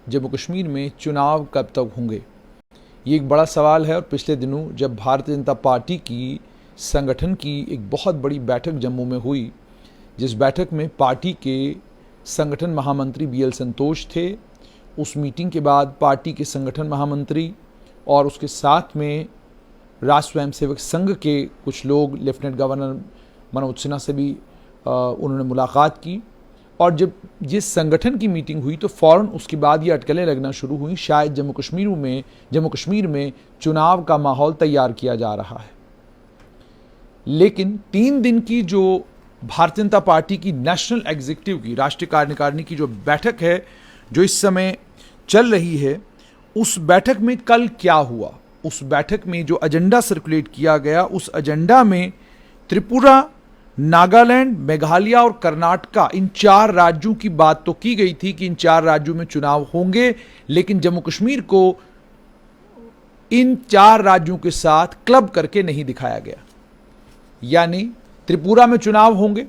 जम्मू कश्मीर में चुनाव कब तक होंगे, ये एक बड़ा सवाल है। और पिछले दिनों जब भारतीय जनता पार्टी की संगठन की एक बहुत बड़ी बैठक जम्मू में हुई, जिस बैठक में पार्टी के संगठन महामंत्री BL संतोष थे, उस मीटिंग के बाद पार्टी के संगठन महामंत्री और उसके साथ में राष्ट्र स्वयंसेवक संघ के कुछ लोग, लेफ्टिनेंट गवर्नर मनोज सिन्हा से भी उन्होंने मुलाकात की। और जब जिस संगठन की मीटिंग हुई तो फ़ौरन उसके बाद ये अटकलें लगना शुरू हुई, शायद जम्मू कश्मीर में चुनाव का माहौल तैयार किया जा रहा है। लेकिन 3 दिन की जो भारतीय जनता पार्टी की नेशनल एग्जीक्यूटिव की, राष्ट्रीय कार्यकारिणी की जो बैठक है, जो इस समय चल रही है, उस बैठक में कल क्या हुआ, उस बैठक में जो एजेंडा सर्कुलेट किया गया, उस एजेंडा में त्रिपुरा, नागालैंड, मेघालय और कर्नाटका, इन 4 राज्यों की बात तो की गई थी कि इन 4 राज्यों में चुनाव होंगे, लेकिन जम्मू कश्मीर को इन 4 राज्यों के साथ क्लब करके नहीं दिखाया गया। यानी त्रिपुरा में चुनाव होंगे,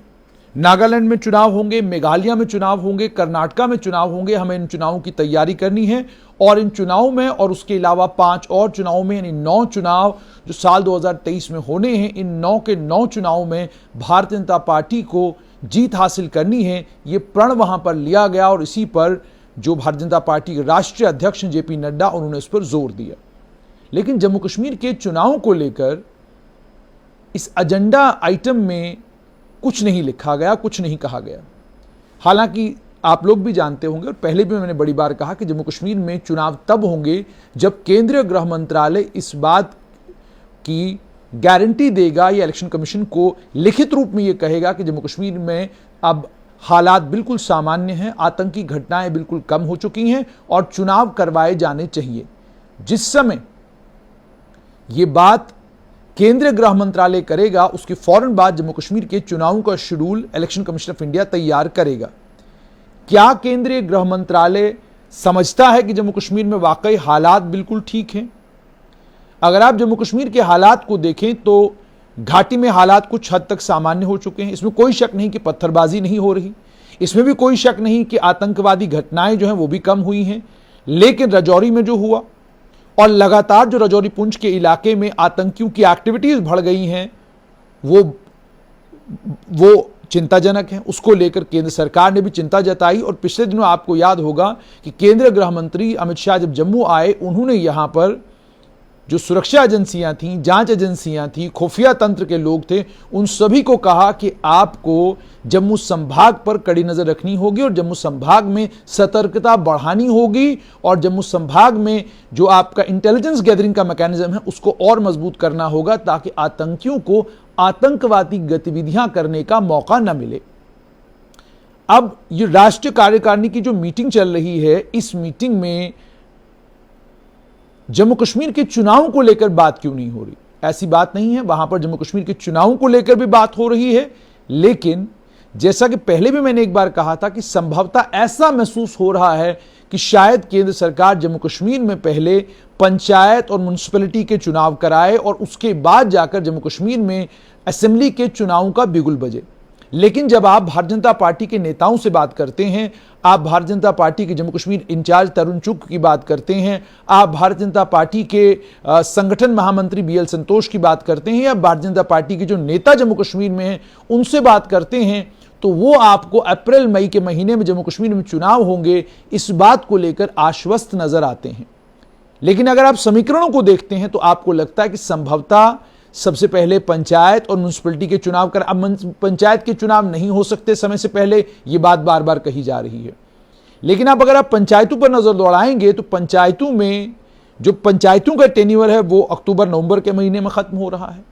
नागालैंड में चुनाव होंगे, मेघालय में चुनाव होंगे, कर्नाटका में चुनाव होंगे, हमें इन चुनावों की तैयारी करनी है। और इन चुनावों में और उसके अलावा 5 और चुनावों में, यानी 9 चुनाव जो साल 2023 में होने हैं, इन 9 के 9 चुनावों में भारतीय जनता पार्टी को जीत हासिल करनी है। ये प्रण वहां पर लिया गया और इसी पर जो भारतीय जनता पार्टी के राष्ट्रीय अध्यक्ष JP नड्डा, उन्होंने इस पर जोर दिया। लेकिन जम्मू कश्मीर के चुनावों को लेकर इस एजेंडा आइटम में कुछ नहीं लिखा गया, कुछ नहीं कहा गया। हालांकि आप लोग भी जानते होंगे और पहले भी मैंने बड़ी बार कहा कि जम्मू कश्मीर में चुनाव तब होंगे जब केंद्रीय गृह मंत्रालय इस बात की गारंटी देगा या इलेक्शन कमीशन को लिखित रूप में यह कहेगा कि जम्मू कश्मीर में अब हालात बिल्कुल सामान्य हैं, आतंकी घटनाएं बिल्कुल कम हो चुकी हैं और चुनाव करवाए जाने चाहिए। जिस समय यह बात केंद्रीय गृह मंत्रालय करेगा, उसके फौरन बाद जम्मू कश्मीर के चुनावों का schedule election commission of India तैयार करेगा। क्या केंद्रीय गृह मंत्रालय समझता है कि जम्मू कश्मीर में वाकई हालात बिल्कुल ठीक हैं? अगर आप जम्मू कश्मीर के हालात को देखें तो घाटी में हालात कुछ हद तक सामान्य हो चुके हैं। इसमें कोई शक नहीं कि पत्थरबाजी नहीं हो रही, इसमें भी कोई शक नहीं कि आतंकवादी घटनाएं जो हैं वो भी कम हुई हैं। लेकिन राजौरी में जो हुआ और लगातार जो राजौरी पुंछ के इलाके में आतंकियों की एक्टिविटीज बढ़ गई हैं, वो चिंताजनक है। उसको लेकर केंद्र सरकार ने भी चिंता जताई। और पिछले दिनों आपको याद होगा कि केंद्रीय गृह मंत्री अमित शाह जब जम्मू आए, उन्होंने यहां पर जो सुरक्षा एजेंसियां थीं, जांच एजेंसियां थीं, खुफिया तंत्र के लोग थे, उन सभी को कहा कि आपको जम्मू संभाग पर कड़ी नजर रखनी होगी और जम्मू संभाग में सतर्कता बढ़ानी होगी और जम्मू संभाग में जो आपका इंटेलिजेंस गैदरिंग का मैकेनिज्म है उसको और मजबूत करना होगा ताकि आतंकियों को आतंकवादी गतिविधियां करने का मौका न मिले। अब ये राष्ट्रीय कार्यकारिणी की जो मीटिंग चल रही है, इस मीटिंग में जम्मू कश्मीर के चुनावों को लेकर बात क्यों नहीं हो रही? ऐसी बात नहीं है, वहां पर जम्मू कश्मीर के चुनावों को लेकर भी बात हो रही है। लेकिन जैसा कि पहले भी मैंने एक बार कहा था कि संभवतः ऐसा महसूस हो रहा है कि शायद केंद्र सरकार जम्मू कश्मीर में पहले पंचायत और म्युनिसिपैलिटी के चुनाव कराए और उसके बाद जाकर जम्मू कश्मीर में असेंबली के चुनावों का बिगुल बजे। लेकिन जब आप भारतीय जनता पार्टी के नेताओं से बात करते हैं, आप भारतीय जनता पार्टी के जम्मू कश्मीर इंचार्ज तरुण चुग की बात करते हैं, आप भारतीय जनता पार्टी के संगठन महामंत्री BL संतोष की बात करते हैं या भारतीय जनता पार्टी के जो नेता जम्मू कश्मीर में हैं उनसे बात करते हैं, तो वो आपको अप्रैल मई के महीने में जम्मू कश्मीर में चुनाव होंगे इस बात को लेकर आश्वस्त नजर आते हैं। लेकिन अगर आप समीकरणों को देखते हैं तो आपको लगता है कि संभवतः सबसे पहले पंचायत और म्युनिसिपैलिटी के चुनाव कर, अब पंचायत के चुनाव नहीं हो सकते समय से पहले, ये बात बार बार कही जा रही है। लेकिन अब अगर आप पंचायतों पर नजर दौड़ाएंगे तो पंचायतों में जो पंचायतों का टेन्योर है वो अक्टूबर नवंबर के महीने में खत्म हो रहा है।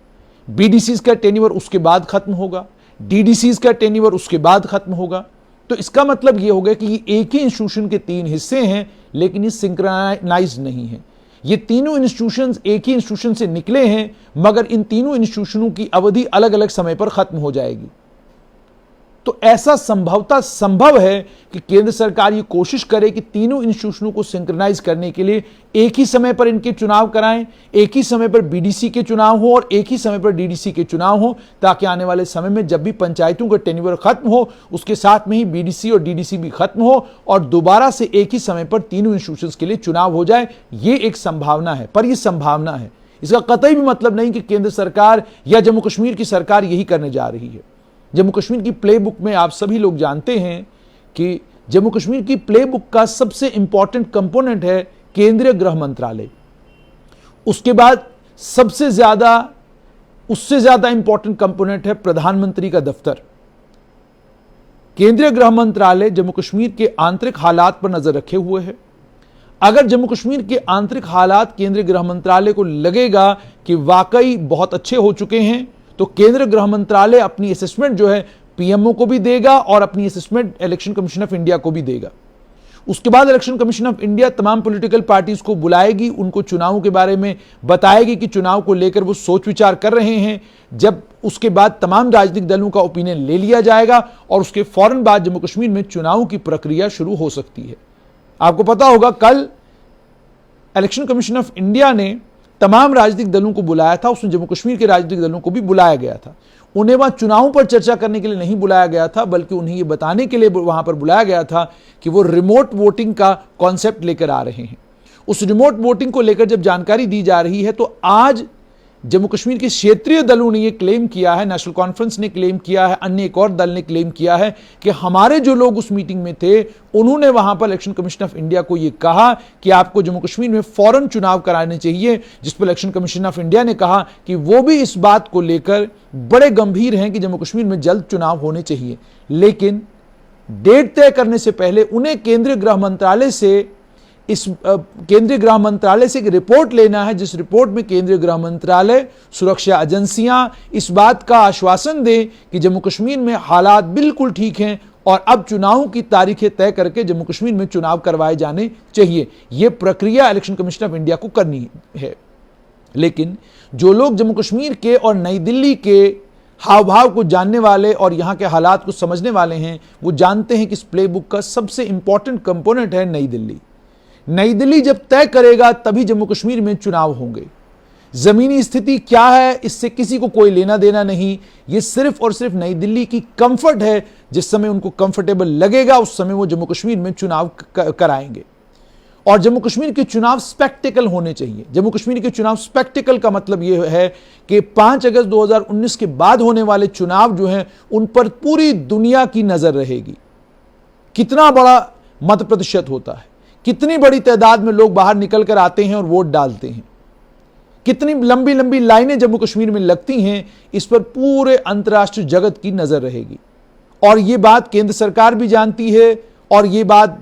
BDCs का टेन्योर उसके बाद खत्म होगा, DDCs का टेन्योर उसके बाद खत्म होगा। तो इसका मतलब ये हो गया कि ये एक ही इंस्टीट्यूशन के 3 हिस्से हैं, लेकिन ये सिंक्रोनाइज नहीं है। ये तीनों इंस्टीट्यूशंस एक ही इंस्टीट्यूशन से निकले हैं, मगर इन तीनों इंस्टीट्यूशनों की अवधि अलग अलग समय पर खत्म हो जाएगी। तो ऐसा संभवतः संभव है कि केंद्र सरकार ये कोशिश करे कि तीनों इंस्टीट्यूशनों को सिंक्रोनाइज करने के लिए एक ही समय पर इनके चुनाव कराएं, एक ही समय पर बीडीसी के चुनाव हो और एक ही समय पर डीडीसी के चुनाव हो, ताकि आने वाले समय में जब भी पंचायतों का टेन्योर खत्म हो उसके साथ में ही बीडीसी और डीडीसी भी खत्म हो और दोबारा से एक ही समय पर तीनों इंस्टीट्यूशंस के लिए चुनाव हो जाए। ये एक संभावना है, पर यह संभावना है, इसका कतई भी मतलब नहीं कि केंद्र सरकार या जम्मू कश्मीर की सरकार यही करने जा रही है। जम्मू कश्मीर की प्लेबुक में आप सभी लोग जानते हैं कि जम्मू कश्मीर की प्लेबुक का सबसे इंपॉर्टेंट कंपोनेंट है केंद्रीय गृह मंत्रालय। उसके बाद उससे ज्यादा इंपॉर्टेंट कंपोनेंट है प्रधानमंत्री का दफ्तर। केंद्रीय गृह मंत्रालय जम्मू कश्मीर के आंतरिक हालात पर नजर रखे हुए है। अगर जम्मू कश्मीर के आंतरिक हालात केंद्रीय गृह मंत्रालय को लगेगा कि वाकई बहुत अच्छे हो चुके हैं, तो केंद्रीय गृह मंत्रालय अपनी असेसमेंट जो है पीएमओ को भी देगा और अपनी assessment election commission of India को भी देगा। उसके बाद इलेक्शन कमीशन ऑफ इंडिया तमाम पॉलिटिकल पार्टीज को बुलाएगी, उनको चुनाव के बारे में बताएगी कि चुनाव को लेकर वो सोच विचार कर रहे हैं। जब उसके बाद तमाम राजनीतिक दलों का ओपिनियन ले लिया जाएगा और उसके फौरन बाद जम्मू कश्मीर में चुनाव की प्रक्रिया शुरू हो सकती है। आपको पता होगा कल इलेक्शन कमीशन ऑफ इंडिया ने तमाम राजनीतिक दलों को बुलाया था, उसमें जम्मू कश्मीर के राजनीतिक दलों को भी बुलाया गया था। उन्हें वहां चुनावों पर चर्चा करने के लिए नहीं बुलाया गया था, बल्कि उन्हें यह बताने के लिए वहां पर बुलाया गया था कि वो रिमोट वोटिंग का कॉन्सेप्ट लेकर आ रहे हैं। उस रिमोट वोटिंग को लेकर जब जानकारी दी जा रही है, तो आज जम्मू कश्मीर के क्षेत्रीय दलों ने यह क्लेम किया है, नेशनल कॉन्फ्रेंस ने क्लेम किया है, अन्य एक और दल ने क्लेम किया है कि हमारे जो लोग उस मीटिंग में थे उन्होंने वहां पर इलेक्शन कमीशन ऑफ इंडिया को यह कहा कि आपको जम्मू कश्मीर में फौरन चुनाव कराने चाहिए, जिस पर इलेक्शन कमीशन ऑफ इंडिया ने कहा कि वो भी इस बात को लेकर बड़े गंभीर हैं कि जम्मू कश्मीर में जल्द चुनाव होने चाहिए। लेकिन डेट तय करने से पहले उन्हें केंद्रीय गृह मंत्रालय से एक रिपोर्ट लेना है, जिस रिपोर्ट में केंद्रीय गृह मंत्रालय, सुरक्षा एजेंसियां इस बात का आश्वासन दे कि जम्मू कश्मीर में हालात बिल्कुल ठीक हैं और अब चुनावों की तारीखें तय करके जम्मू कश्मीर में चुनाव करवाए जाने चाहिए। यह प्रक्रिया इलेक्शन कमीशन ऑफ इंडिया को करनी है। लेकिन जो लोग जम्मू कश्मीर के और नई दिल्ली के हाव भाव को जानने वाले और यहां के हालात को समझने वाले हैं, वो जानते हैं कि इस प्लेबुक का सबसे इंपॉर्टेंट कंपोनेंट है नई दिल्ली। नई दिल्ली जब तय करेगा तभी जम्मू कश्मीर में चुनाव होंगे। जमीनी स्थिति क्या है इससे किसी को कोई लेना देना नहीं, यह सिर्फ और सिर्फ नई दिल्ली की कंफर्ट है। जिस समय उनको कंफर्टेबल लगेगा उस समय वो जम्मू कश्मीर में चुनाव कराएंगे। और जम्मू कश्मीर के चुनाव स्पेक्टिकल होने चाहिए। जम्मू कश्मीर के चुनाव स्पेक्टिकल का मतलब यह है कि 5 अगस्त 2019 के बाद होने वाले चुनाव जो हैं उन पर पूरी दुनिया की नजर रहेगी। कितना बड़ा मत प्रतिशत होता है, कितनी बड़ी तादाद में लोग बाहर निकल कर आते हैं और वोट डालते हैं, कितनी लंबी लंबी लाइनें जम्मू कश्मीर में लगती हैं, इस पर पूरे अंतर्राष्ट्रीय जगत की नजर रहेगी। और यह बात केंद्र सरकार भी जानती है और यह बात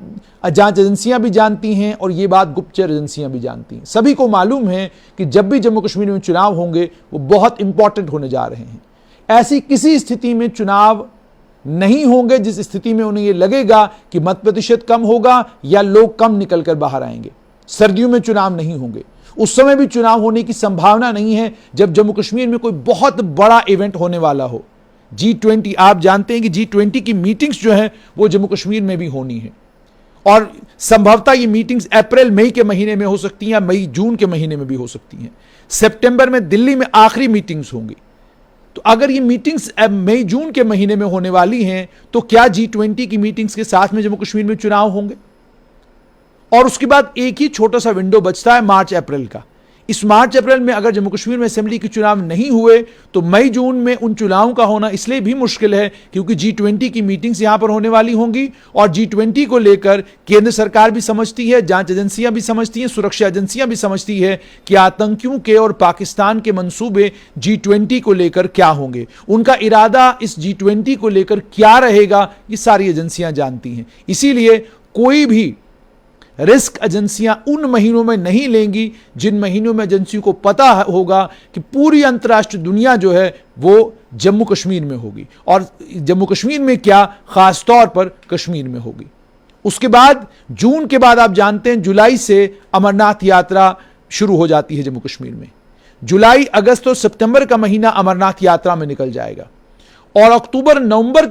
जांच एजेंसियां भी जानती हैं और यह बात गुप्तचर एजेंसियां भी जानती हैं। सभी को मालूम है कि जब भी जम्मू कश्मीर में चुनाव होंगे वो बहुत इंपॉर्टेंट होने जा रहे हैं। ऐसी किसी स्थिति में चुनाव नहीं होंगे जिस स्थिति में उन्हें यह लगेगा कि मत प्रतिशत कम होगा या लोग कम निकलकर बाहर आएंगे। सर्दियों में चुनाव नहीं होंगे, उस समय भी चुनाव होने की संभावना नहीं है जब जम्मू कश्मीर में कोई बहुत बड़ा इवेंट होने वाला हो। G20, आप जानते हैं कि G20 की मीटिंग्स जो है वो जम्मू कश्मीर में भी होनी है और संभवतः ये मीटिंग्स अप्रैल मई के महीने में हो सकती हैं या मई जून के महीने में भी हो सकती हैं। सितंबर में दिल्ली में आखिरी मीटिंग्स होंगी। तो अगर ये मीटिंग्स मई जून के महीने में होने वाली हैं तो क्या G20 की मीटिंग्स के साथ में जम्मू कश्मीर में चुनाव होंगे? और उसके बाद एक ही छोटा सा विंडो बचता है मार्च अप्रैल का। इस मार्च अप्रैल में अगर जम्मू कश्मीर में असेंबली के चुनाव नहीं हुए तो मई जून में उन चुनावों का होना इसलिए भी मुश्किल है क्योंकि G20 की मीटिंग्स यहां पर होने वाली होंगी और G20 को लेकर केंद्र सरकार भी समझती है, जांच एजेंसियां भी समझती हैं, सुरक्षा एजेंसियां भी समझती है कि आतंकियों के और पाकिस्तान के मंसूबे G20 को लेकर क्या होंगे, उनका इरादा इस G20 को लेकर क्या रहेगा, ये सारी एजेंसियां जानती हैं। इसीलिए कोई भी रिस्क एजेंसियां उन महीनों में नहीं लेंगी जिन महीनों में एजेंसियों को पता होगा कि पूरी अंतर्राष्ट्रीय दुनिया जो है वो जम्मू कश्मीर में होगी और जम्मू कश्मीर में क्या, खास तौर पर कश्मीर में होगी। उसके बाद जून के बाद आप जानते हैं जुलाई से अमरनाथ यात्रा शुरू हो जाती है जम्मू कश्मीर में। जुलाई, अगस्त और सितंबर का महीना अमरनाथ यात्रा में निकल जाएगा और अक्टूबर नवंबर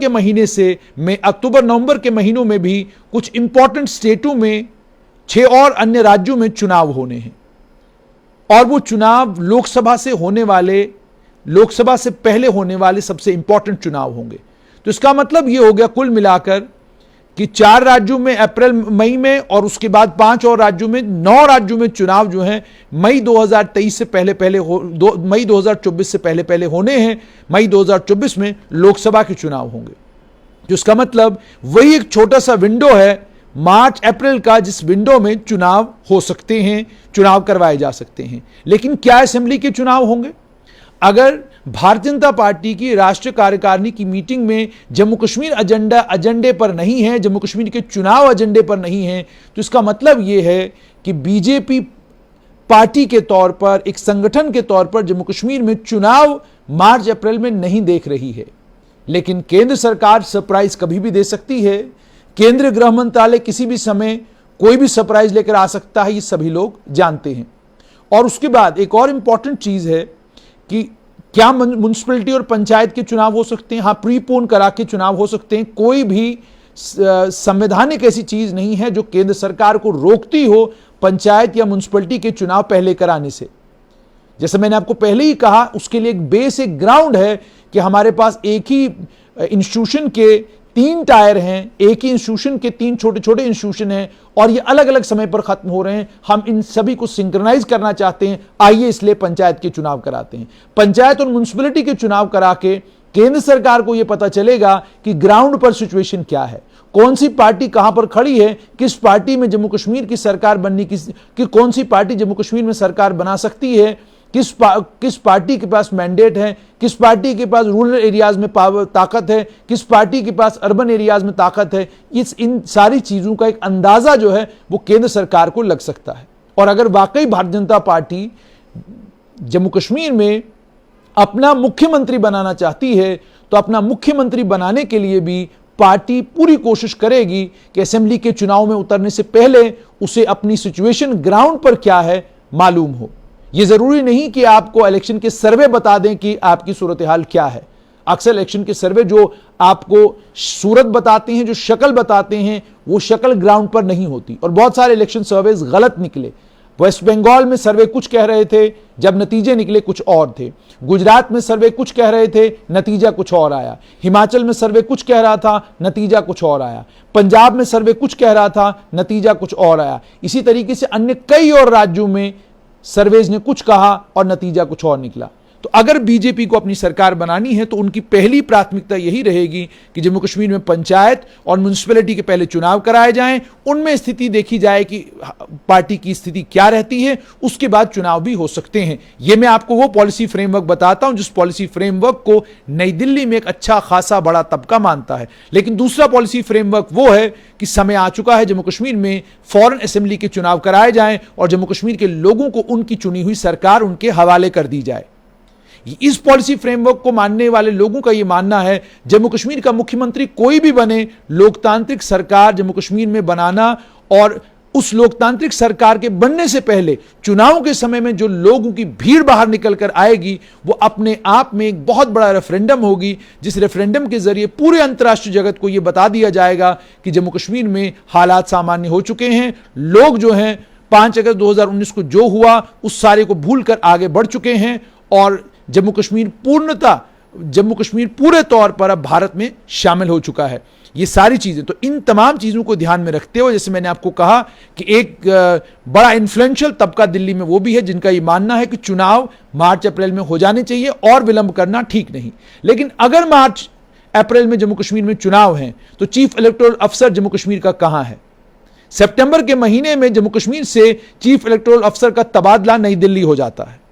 के महीनों में भी कुछ इंपॉर्टेंट स्टेटों में 6 और अन्य राज्यों में चुनाव होने हैं और वो चुनाव लोकसभा से पहले होने वाले सबसे इंपॉर्टेंट चुनाव होंगे। तो इसका मतलब ये हो गया कुल मिलाकर कि 4 राज्यों में अप्रैल मई में और उसके बाद 5 और राज्यों में 9 राज्यों में चुनाव जो हैं मई 2023 से मई 2024 से पहले होने हैं। मई 2024 में लोकसभा के चुनाव होंगे, जिसका मतलब वही एक छोटा सा विंडो है मार्च अप्रैल का, जिस विंडो में चुनाव हो सकते हैं, चुनाव करवाए जा सकते हैं। लेकिन क्या असेंबली के चुनाव होंगे? अगर भारतीय जनता पार्टी की राष्ट्रीय कार्यकारिणी की मीटिंग में जम्मू कश्मीर एजेंडे पर नहीं है, जम्मू कश्मीर के चुनाव एजेंडे पर नहीं है, तो इसका मतलब यह है कि बीजेपी पार्टी के तौर पर, एक संगठन के तौर पर जम्मू कश्मीर में चुनाव मार्च अप्रैल में नहीं देख रही है। लेकिन केंद्र सरकार सरप्राइज कभी भी दे सकती है। केंद्रीय गृह मंत्रालय किसी भी समय कोई भी सरप्राइज लेकर आ सकता है, ये सभी लोग जानते हैं। और उसके बाद एक और इंपॉर्टेंट चीज है कि क्या म्युनिसिपैलिटी और पंचायत के चुनाव हो सकते हैं? हाँ, प्रीपोन करा के चुनाव हो सकते हैं। कोई भी संवैधानिक ऐसी चीज नहीं है जो केंद्र सरकार को रोकती हो पंचायत या म्युनिसिपैलिटी के चुनाव पहले कराने से। जैसे मैंने आपको पहले ही कहा, उसके लिए एक बेस, एक ग्राउंड है कि हमारे पास एक ही इंस्टीट्यूशन के 3 टायर हैं, एक ही इंस्टीट्यूशन के 3 छोटे छोटे इंस्टीट्यूशन हैं और ये अलग अलग समय पर खत्म हो रहे हैं। हम इन सभी को सिंक्रोनाइज करना चाहते हैं, आइए इसलिए पंचायत के चुनाव कराते हैं। पंचायत और म्युनिसिपैलिटी के चुनाव करा के केंद्र सरकार को यह पता चलेगा कि ग्राउंड पर सिचुएशन क्या है, कौन सी पार्टी कहां पर खड़ी है, किस पार्टी में जम्मू कश्मीर की सरकार बनने की कौन सी पार्टी जम्मू कश्मीर में सरकार बना सकती है, किस पार्टी के पास मैंडेट है, किस पार्टी के पास रूरल एरियाज में ताकत है, किस पार्टी के पास अर्बन एरियाज में ताकत है। इन सारी चीजों का एक अंदाजा जो है वो केंद्र सरकार को लग सकता है। और अगर वाकई भारतीय जनता पार्टी जम्मू कश्मीर में अपना मुख्यमंत्री बनाना चाहती है तो अपना मुख्यमंत्री बनाने के लिए भी पार्टी पूरी कोशिश करेगी कि असेंबली के चुनाव में उतरने से पहले उसे अपनी सिचुएशन ग्राउंड पर क्या है मालूम हो। यह जरूरी नहीं कि आपको इलेक्शन के सर्वे बता दें कि आपकी सूरत हाल क्या है। अक्सर इलेक्शन के सर्वे जो आपको सूरत बताते हैं, जो शक्ल बताते हैं, वो शक्ल ग्राउंड पर नहीं होती। और बहुत सारे इलेक्शन सर्वेज गलत निकले। वेस्ट बंगाल में सर्वे कुछ कह रहे थे, जब नतीजे निकले कुछ और थे। गुजरात में सर्वे कुछ कह रहे थे, नतीजा कुछ और आया। हिमाचल में सर्वे कुछ कह रहा था, नतीजा कुछ और आया। पंजाब में सर्वे कुछ कह रहा था, नतीजा कुछ और आया। इसी तरीके से अन्य कई और राज्यों में सर्वेज ने कुछ कहा और नतीजा कुछ और निकला। तो अगर बीजेपी को अपनी सरकार बनानी है तो उनकी पहली प्राथमिकता यही रहेगी कि जम्मू कश्मीर में पंचायत और म्युनिसिपैलिटी के पहले चुनाव कराए जाएं, उनमें स्थिति देखी जाए कि पार्टी की स्थिति क्या रहती है, उसके बाद चुनाव भी हो सकते हैं। यह मैं आपको वो पॉलिसी फ्रेमवर्क बताता हूं जिस पॉलिसी फ्रेमवर्क को नई दिल्ली में एक अच्छा खासा बड़ा तबका मानता है। लेकिन दूसरा पॉलिसी फ्रेमवर्क वो है कि समय आ चुका है जम्मू कश्मीर में फॉरेन असेंबली के चुनाव कराए जाएं और जम्मू कश्मीर के लोगों को उनकी चुनी हुई सरकार उनके हवाले कर दी जाए। इस पॉलिसी फ्रेमवर्क को मानने वाले लोगों का यह मानना है जम्मू कश्मीर का मुख्यमंत्री कोई भी बने, लोकतांत्रिक सरकार जम्मू कश्मीर में बनाना और उस लोकतांत्रिक सरकार के बनने से पहले चुनाव के समय में जो लोगों की भीड़ बाहर निकल कर आएगी वो अपने आप में एक बहुत बड़ा रेफरेंडम होगी, जिस रेफरेंडम के जरिए पूरे अंतर्राष्ट्रीय जगत को यह बता दिया जाएगा कि जम्मू कश्मीर में हालात सामान्य हो चुके हैं। लोग जो हैं 5 अगस्त 2019 को जो हुआ उस सारे को भूलकर आगे बढ़ चुके हैं और जम्मू कश्मीर पूरे तौर पर अब भारत में शामिल हो चुका है। ये सारी चीजें, तो इन तमाम चीजों को ध्यान में रखते हुए जैसे मैंने आपको कहा कि एक बड़ा इन्फ्लुएंशियल तबका दिल्ली में वो भी है जिनका ये मानना है कि चुनाव मार्च अप्रैल में हो जाने चाहिए और विलंब करना ठीक नहीं। लेकिन अगर मार्च अप्रैल में जम्मू कश्मीर में चुनाव हैं तो चीफ इलेक्टोरल अफसर जम्मू कश्मीर का कहां है? सितंबर के महीने में जम्मू कश्मीर से चीफ इलेक्टोरल अफसर का तबादला नई दिल्ली हो जाता है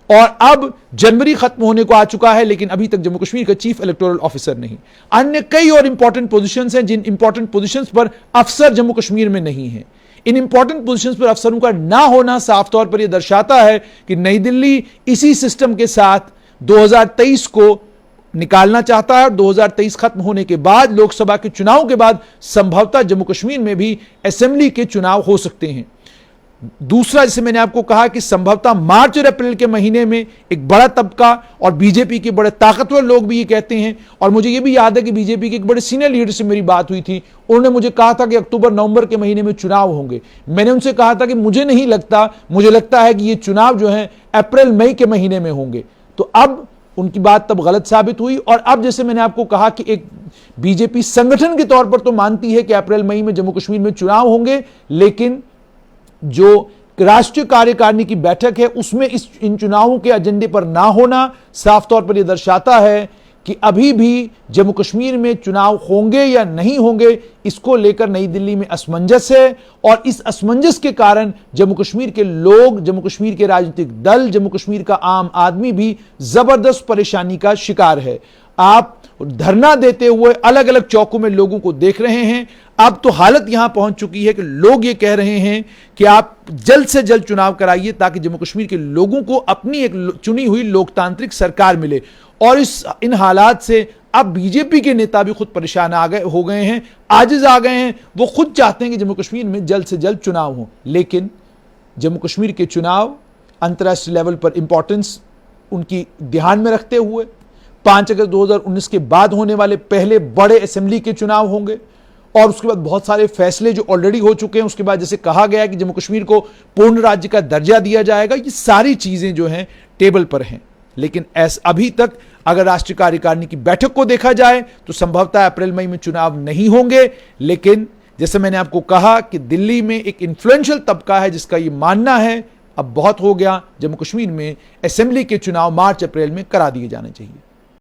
और अब जनवरी खत्म होने को आ चुका है लेकिन अभी तक जम्मू कश्मीर का चीफ इलेक्टोरल ऑफिसर नहीं। अन्य कई और इंपॉर्टेंट पोजीशंस हैं जिन इंपॉर्टेंट पोजीशंस पर अफसर जम्मू कश्मीर में नहीं है। इन इंपॉर्टेंट पोजीशंस पर अफसरों का ना होना साफ तौर पर यह दर्शाता है कि नई दिल्ली इसी सिस्टम के साथ 2023 को निकालना चाहता है और 2023 खत्म होने के बाद लोकसभा के चुनाव के बाद संभवतः जम्मू कश्मीर में भी असेंबली के चुनाव हो सकते हैं। दूसरा, जैसे मैंने आपको कहा कि संभवतः मार्च और अप्रैल के महीने में एक बड़ा तबका और बीजेपी के बड़े ताकतवर लोग भी ये कहते हैं, और मुझे ये भी याद है कि बीजेपी के एक बड़े सीनियर लीडर से मेरी बात हुई थी, उन्होंने मुझे कहा था कि अक्टूबर नवंबर के महीने में चुनाव होंगे। मैंने उनसे कहा था कि मुझे नहीं लगता, मुझे लगता है कि ये चुनाव जो है अप्रैल मई के महीने में होंगे। तो अब उनकी बात तब गलत साबित हुई, और अब जैसे मैंने आपको कहा कि एक बीजेपी संगठन के तौर पर तो मानती है कि अप्रैल मई में जम्मू कश्मीर में चुनाव होंगे, लेकिन जो राष्ट्रीय कार्यकारिणी की बैठक है उसमें इन चुनावों के एजेंडे पर ना होना साफ तौर पर यह दर्शाता है कि अभी भी जम्मू कश्मीर में चुनाव होंगे या नहीं होंगे, इसको लेकर नई दिल्ली में असमंजस है। और इस असमंजस के कारण जम्मू कश्मीर के लोग, जम्मू कश्मीर के राजनीतिक दल, जम्मू कश्मीर का आम आदमी भी जबरदस्त परेशानी का शिकार है। आप धरना देते हुए अलग अलग चौकों में लोगों को देख रहे हैं। अब तो हालत यहां पहुंच चुकी है कि लोग ये कह रहे हैं कि आप जल्द से जल्द चुनाव कराइए ताकि जम्मू कश्मीर के लोगों को अपनी एक चुनी हुई लोकतांत्रिक सरकार मिले। और इन हालात से अब बीजेपी के नेता भी खुद परेशान हो गए हैं, आजिज आ गए हैं। वो खुद चाहते हैं कि जम्मू कश्मीर में जल्द से जल्द चुनाव हो, लेकिन जम्मू कश्मीर के चुनाव अंतर्राष्ट्रीय लेवल पर इंपॉर्टेंस उनकी ध्यान में रखते हुए 5 अगस्त 2019 के बाद होने वाले पहले बड़े असेंबली के चुनाव होंगे, और उसके बाद बहुत सारे फैसले जो ऑलरेडी हो चुके हैं। उसके बाद जैसे कहा गया कि जम्मू कश्मीर को पूर्ण राज्य का दर्जा दिया जाएगा, ये सारी चीजें जो हैं टेबल पर हैं। लेकिन अभी तक अगर राष्ट्रीय कार्यकारिणी की बैठक को देखा जाए तो संभवतः अप्रैल मई में चुनाव नहीं होंगे। लेकिन जैसे मैंने आपको कहा कि दिल्ली में एक इन्फ्लुएंशियल तबका है जिसका ये मानना है अब बहुत हो गया, जम्मू कश्मीर में असेंबली के चुनाव मार्च अप्रैल में करा दिए जाने चाहिए।